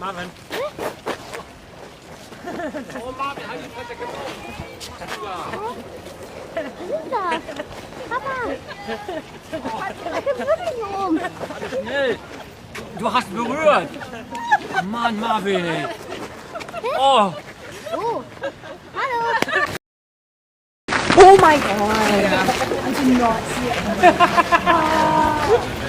Marvin. Oh, Marvin, how do you put the Linda, Papa, was ist denn um? Schnell. Du hast berührt. Mann, Marvin. Ey. Oh. Oh, hallo. Oh my God. I did not see it.